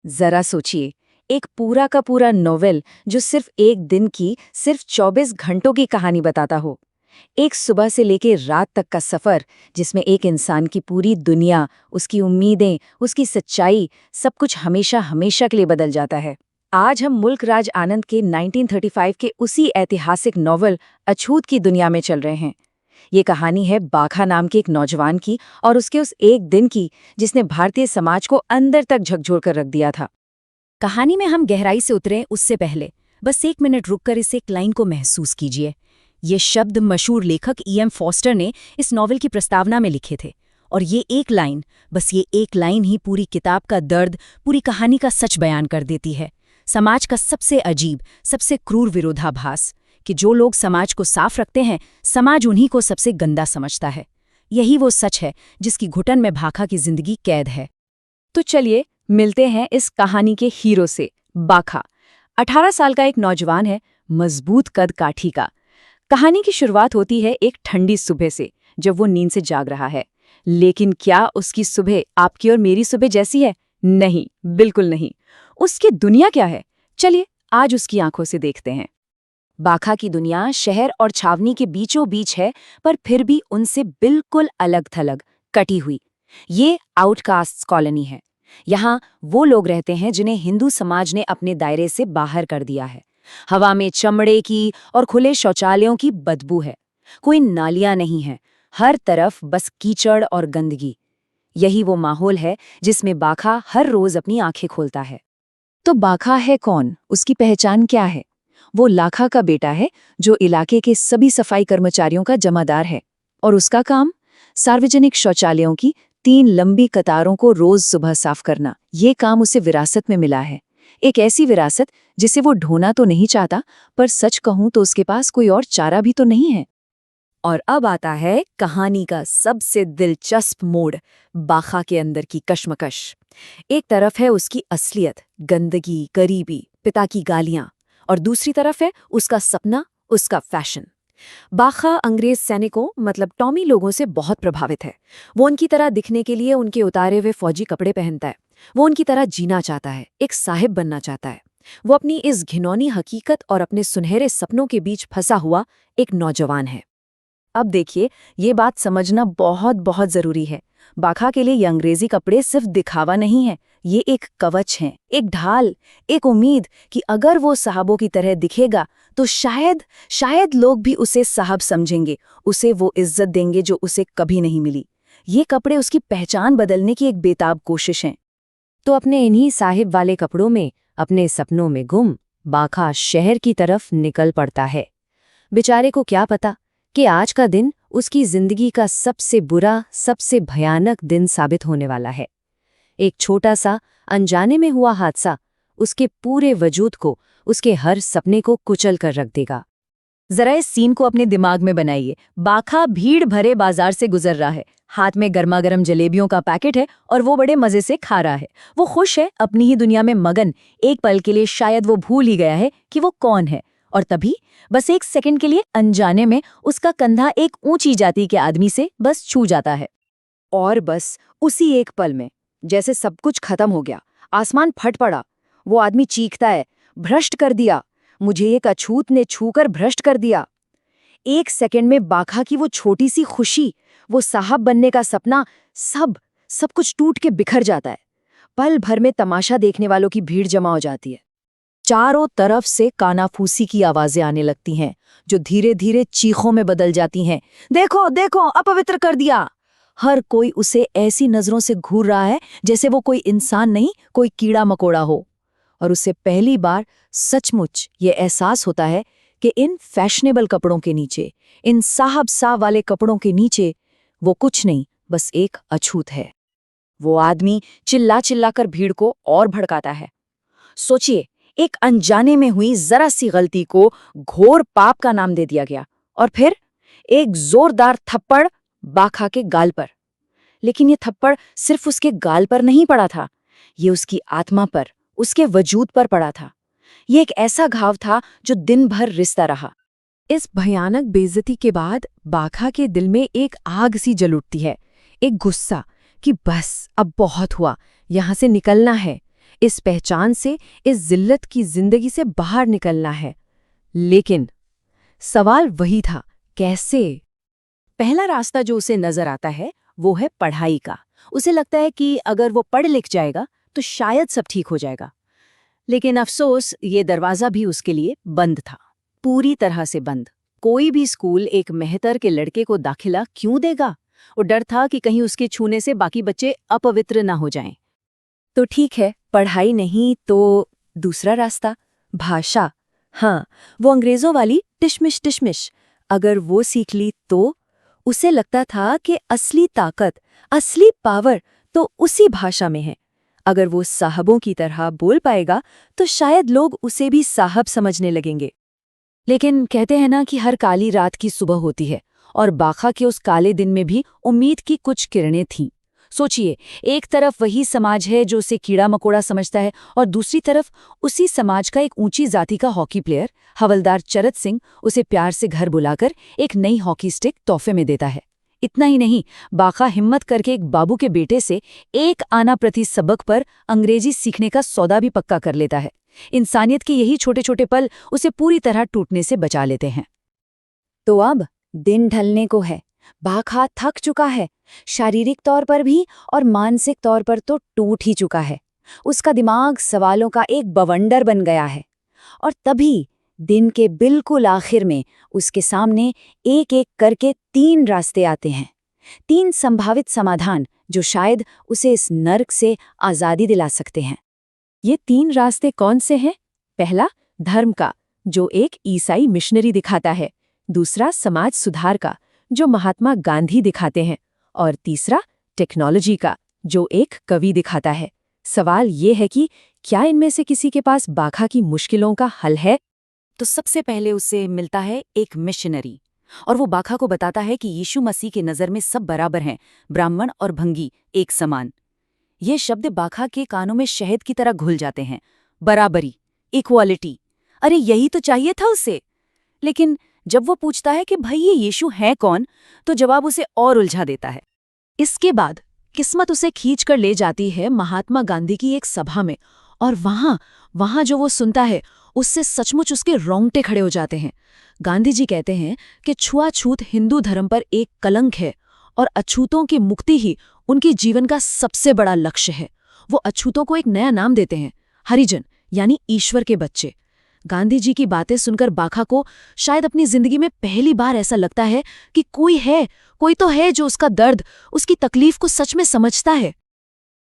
जरा सोचिए, एक पूरा का पूरा नोवेल जो सिर्फ एक दिन की, सिर्फ 24 घंटों की कहानी बताता हो। एक सुबह से लेकर रात तक का सफर जिसमें एक इंसान की पूरी दुनिया, उसकी उम्मीदें, उसकी सच्चाई, सब कुछ हमेशा हमेशा के लिए बदल जाता है। आज हम मुल्क राज आनंद के 1935 के उसी ऐतिहासिक नॉवल अछूत की दुनिया में चल रहे हैं। ये कहानी है बाखा नाम के एक नौजवान की और उसके उस एक दिन की जिसने भारतीय समाज को अंदर तक झकझोर कर रख दिया था। कहानी में हम गहराई से उतरें उससे पहले बस 1 मिनट रुककर इस एक लाइन को महसूस कीजिए। ये शब्द मशहूर लेखक E.M. फॉस्टर ने इस नॉवल की प्रस्तावना में लिखे थे, और ये एक लाइन, बस ये एक लाइन ही पूरी किताब का दर्द, पूरी कहानी का सच बयान कर देती है। समाज का सबसे अजीब, सबसे क्रूर विरोधाभास कि जो लोग समाज को साफ रखते हैं, समाज उन्हीं को सबसे गंदा समझता है। यही वो सच है जिसकी घुटन में बाखा की जिंदगी कैद है। तो चलिए मिलते हैं इस कहानी के हीरो से। बाखा 18 साल का एक नौजवान है, मजबूत कद काठी का। कहानी की शुरुआत होती है एक ठंडी सुबह से, जब वो नींद से जाग रहा है। लेकिन क्या उसकी सुबह आपकी और मेरी सुबह जैसी है? नहीं, बिल्कुल नहीं। उसकी दुनिया क्या है? चलिए आज उसकी आंखों से देखते हैं। बाखा की दुनिया शहर और छावनी के बीचों बीच है, पर फिर भी उनसे बिल्कुल अलग थलग, कटी हुई। ये आउटकास्ट कॉलोनी है। यहाँ वो लोग रहते हैं जिन्हें हिंदू समाज ने अपने दायरे से बाहर कर दिया है। हवा में चमड़े की और खुले शौचालयों की बदबू है। कोई नालियां नहीं है, हर तरफ बस कीचड़ और गंदगी। यही वो माहौल है जिसमें बाखा हर रोज अपनी आंखें खोलता है। तो बाखा है कौन? उसकी पहचान क्या है? वो लाखा का बेटा है जो इलाके के सभी सफाई कर्मचारियों का जमादार है। और उसका काम? सार्वजनिक शौचालयों की 3 लंबी कतारों को रोज सुबह साफ करना। ये काम उसे विरासत में मिला है। एक ऐसी विरासत जिसे वो ढोना तो नहीं चाहता, पर सच कहूं तो उसके पास कोई और चारा भी तो नहीं है। और अब आता है कहानी का सबसे दिलचस्प मोड़, बाखा के अंदर की कश्मकश। एक तरफ है उसकी असलियत, गंदगी, गरीबी, पिता की गालियां, और दूसरी तरफ है उसका सपना, उसका फैशन। बाखा अंग्रेज सैनिकों मतलब टॉमी लोगों से बहुत प्रभावित है। वो उनकी तरह दिखने के लिए उनके उतारे हुए फौजी कपड़े पहनता है। वो उनकी तरह जीना चाहता है, एक साहिब बनना चाहता है। वो अपनी इस घिनौनी हकीकत और अपने सुनहरे सपनों के बीच फंसा हुआ एक नौजवान है। अब देखिए, ये बात समझना बहुत बहुत जरूरी है। बाखा के लिए ये अंग्रेजी कपड़े सिर्फ दिखावा नहीं है, ये एक कवच है, एक ढाल, एक उम्मीद कि अगर वो साहबों की तरह दिखेगा तो शायद लोग भी उसे साहब समझेंगे, उसे वो इज्जत देंगे जो उसे कभी नहीं मिली। ये कपड़े उसकी पहचान बदलने की एक बेताब कोशिश है। तो अपने इन्हीं साहिब वाले कपड़ों में, अपने सपनों में गुम, बाखा शहर की तरफ निकल पड़ता है। बेचारे को क्या पता कि आज का दिन उसकी जिंदगी का सबसे बुरा, सबसे भयानक दिन साबित होने वाला है। एक छोटा सा अनजाने में हुआ हादसा उसके पूरे वजूद को, उसके हर सपने को कुचल कर रख देगा। जरा इस सीन को अपने दिमाग में बनाइए। बाखा भीड़ भरे बाजार से गुजर रहा है, हाथ में गर्मा गर्म जलेबियों का पैकेट है और वो बड़े मजे से खा रहा है। वो खुश है, अपनी ही दुनिया में मगन। एक पल के लिए शायद वो भूल ही गया है कि वो कौन है। और तभी बस एक सेकंड के लिए अनजाने में उसका कंधा एक ऊंची जाति के आदमी से बस छू जाता है। और बस उसी एक पल में जैसे सब कुछ खत्म हो गया, आसमान फट पड़ा। वो आदमी चीखता है, भ्रष्ट कर दिया, मुझे एक अछूत ने छूकर भ्रष्ट कर दिया। एक सेकंड में बाखा की वो छोटी सी खुशी, वो साहब बनने का सपना, सब कुछ टूट के बिखर जाता है। पल भर में तमाशा देखने वालों की भीड़ जमा हो जाती है। चारों तरफ से कानाफूसी की आवाजें आने लगती हैं, जो धीरे धीरे चीखों में बदल जाती हैं। देखो देखो, अपवित्र कर दिया। हर कोई उसे ऐसी नजरों से घूर रहा है जैसे वो कोई इंसान नहीं, कोई कीड़ा मकोड़ा हो। और उसे पहली बार सचमुच ये एहसास होता है कि इन फैशनेबल कपड़ों के नीचे, इन साहब साह वाले कपड़ों के नीचे वो कुछ नहीं, बस एक अछूत है। वो आदमी चिल्ला चिल्ला कर भीड़ को और भड़काता है। सोचिए, एक अनजाने में हुई जरा सी गलती को घोर पाप का नाम दे दिया गया, और फिर एक जोरदार थप्पड़ बाखा के गाल पर। लेकिन ये थप्पड़ सिर्फ उसके गाल पर नहीं पड़ा था, ये उसकी आत्मा पर, उसके वजूद पर पड़ा था। ये एक ऐसा घाव था जो दिन भर रिसता रहा। इस भयानक बेइज्जती के बाद बाखा के दिल में एक आग सी जल उठती है, एक गुस्सा कि बस अब बहुत हुआ, यहां से निकलना है। इस पहचान से, इस जिल्लत की जिंदगी से बाहर निकलना है। लेकिन सवाल वही था, कैसे? पहला रास्ता जो उसे नजर आता है वो है पढ़ाई का। उसे लगता है कि अगर वो पढ़ लिख जाएगा तो शायद सब ठीक हो जाएगा। लेकिन अफसोस, ये दरवाजा भी उसके लिए बंद था, पूरी तरह से बंद। कोई भी स्कूल एक मेहतर के लड़के को दाखिला क्यों देगा? और डर था कि कहीं उसके छूने से बाकी बच्चे अपवित्र ना हो जाएं। तो ठीक है, पढ़ाई नहीं तो दूसरा रास्ता, भाषा। हाँ, वो अंग्रेजों वाली टिशमिश टिशमिश, अगर वो सीख ली तो? उसे लगता था कि असली ताकत, असली पावर तो उसी भाषा में है। अगर वो साहबों की तरह बोल पाएगा तो शायद लोग उसे भी साहब समझने लगेंगे। लेकिन कहते हैं ना कि हर काली रात की सुबह होती है, और बाखा के उस काले दिन में भी उम्मीद की कुछ किरणें थीं। सोचिए, एक तरफ वही समाज है जो उसे कीड़ा मकोड़ा समझता है, और दूसरी तरफ उसी समाज का एक ऊंची जाति का हॉकी प्लेयर हवलदार चरत सिंह उसे प्यार से घर बुलाकर एक नई हॉकी स्टिक तोहफे में देता है। इतना ही नहीं, बाखा हिम्मत करके एक बाबू के बेटे से एक आना प्रति सबक पर अंग्रेजी सीखने का सौदा भी पक्का कर लेता है। इंसानियत के यही छोटे छोटे पल उसे पूरी तरह टूटने से बचा लेते हैं। तो अब दिन ढलने को है। बाखा थक चुका है, शारीरिक तौर पर भी और मानसिक तौर पर तो टूट ही चुका है। उसका दिमाग सवालों का एक बवंडर बन गया है। और तभी दिन के बिल्कुल आखिर में उसके सामने एक एक करके 3 रास्ते आते हैं। 3 संभावित समाधान जो शायद उसे इस नर्क से आज़ादी दिला सकते हैं। ये 3 रास्ते कौन से हैं? पहला, धर्म का, जो एक ईसाई मिशनरी दिखाता है। दूसरा, समाज सुधार का, जो महात्मा गांधी दिखाते हैं। और तीसरा, टेक्नोलॉजी का, जो एक कवि दिखाता है। सवाल ये है कि क्या इनमें से किसी के पास बाखा की मुश्किलों का हल है? तो सबसे पहले उसे मिलता है एक मिशनरी, और वो बाखा को बताता है कि यीशु मसीह की नज़र में सब बराबर हैं, ब्राह्मण और भंगी एक समान। ये शब्द बाखा के कानों में शहद की तरह घुल जाते हैं। बराबरी, इक्वालिटी, अरे यही तो चाहिए था उसे। लेकिन जब वो पूछता है कि भाई ये यीशु है कौन, तो जवाब उसे और उलझा देता है। इसके बाद किस्मत उसे खींच कर ले जाती है महात्मा गांधी की एक सभा में, और वहां जो वो सुनता है उससे सचमुच उसके रोंगटे खड़े हो जाते हैं। गांधी जी कहते हैं कि छुआछूत हिंदू धर्म पर एक कलंक है, और अछूतों की मुक्ति ही उनके जीवन का सबसे बड़ा लक्ष्य है। वो अछूतों को एक नया नाम देते हैं, हरिजन, यानी ईश्वर के बच्चे। गांधी जी की बातें सुनकर बाखा को शायद अपनी जिंदगी में पहली बार ऐसा लगता है कि कोई तो है जो उसका दर्द, उसकी तकलीफ को सच में समझता है।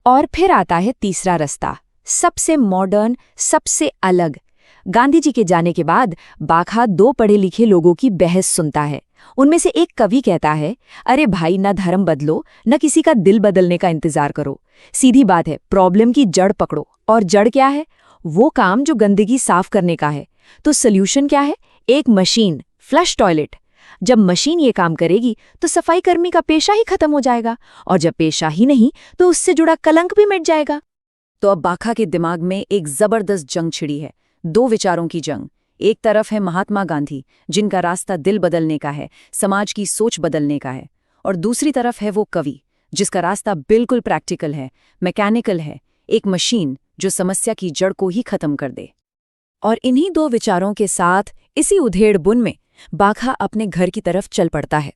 और फिर आता है तीसरा रास्ता, सबसे मॉडर्न, सबसे अलग। गांधी जी के जाने के बाद बाखा 2 पढ़े लिखे लोगों की बहस सुनता है। उनमें से एक कवि कहता है, अरे भाई, न धर्म बदलो, न किसी का दिल बदलने का इंतजार करो। सीधी बात है, प्रॉब्लम की जड़ पकड़ो। और जड़ क्या है? वो काम जो गंदगी साफ करने का है। तो सॉल्यूशन क्या है? एक मशीन, फ्लश टॉयलेट। जब मशीन ये काम करेगी तो सफाई कर्मी का पेशा ही खत्म हो जाएगा, और जब पेशा ही नहीं तो उससे जुड़ा कलंक भी मिट जाएगा। तो अब बाखा के दिमाग में एक जबरदस्त जंग छिड़ी है, 2 विचारों की जंग। एक तरफ है महात्मा गांधी, जिनका रास्ता दिल बदलने का है, समाज की सोच बदलने का है। और दूसरी तरफ है वो कवि, जिसका रास्ता बिल्कुल प्रैक्टिकल है, मैकेनिकल है, एक मशीन जो समस्या की जड़ को ही खत्म कर दे। और इन्हीं 2 विचारों के साथ इसी उधेड़-बुन में बाखा अपने घर की तरफ चल पड़ता है।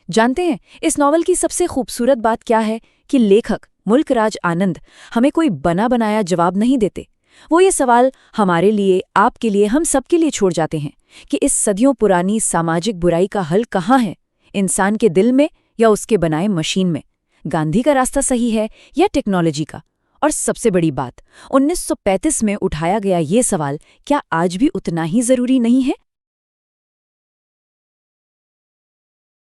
जानते हैं इस नॉवल की सबसे खूबसूरत बात क्या है? कि लेखक मुल्कराज आनंद हमें कोई बना बनाया जवाब नहीं देते। वो ये सवाल हमारे लिए, आपके लिए, हम सबके लिए छोड़ जाते हैं कि इस सदियों पुरानी सामाजिक बुराई का हल कहाँ है? इंसान के दिल में या उसके बनाए मशीन में? गांधी का रास्ता सही है या टेक्नोलॉजी का? और सबसे बड़ी बात, 1935 में उठाया गया ये सवाल क्या आज भी उतना ही जरूरी नहीं है?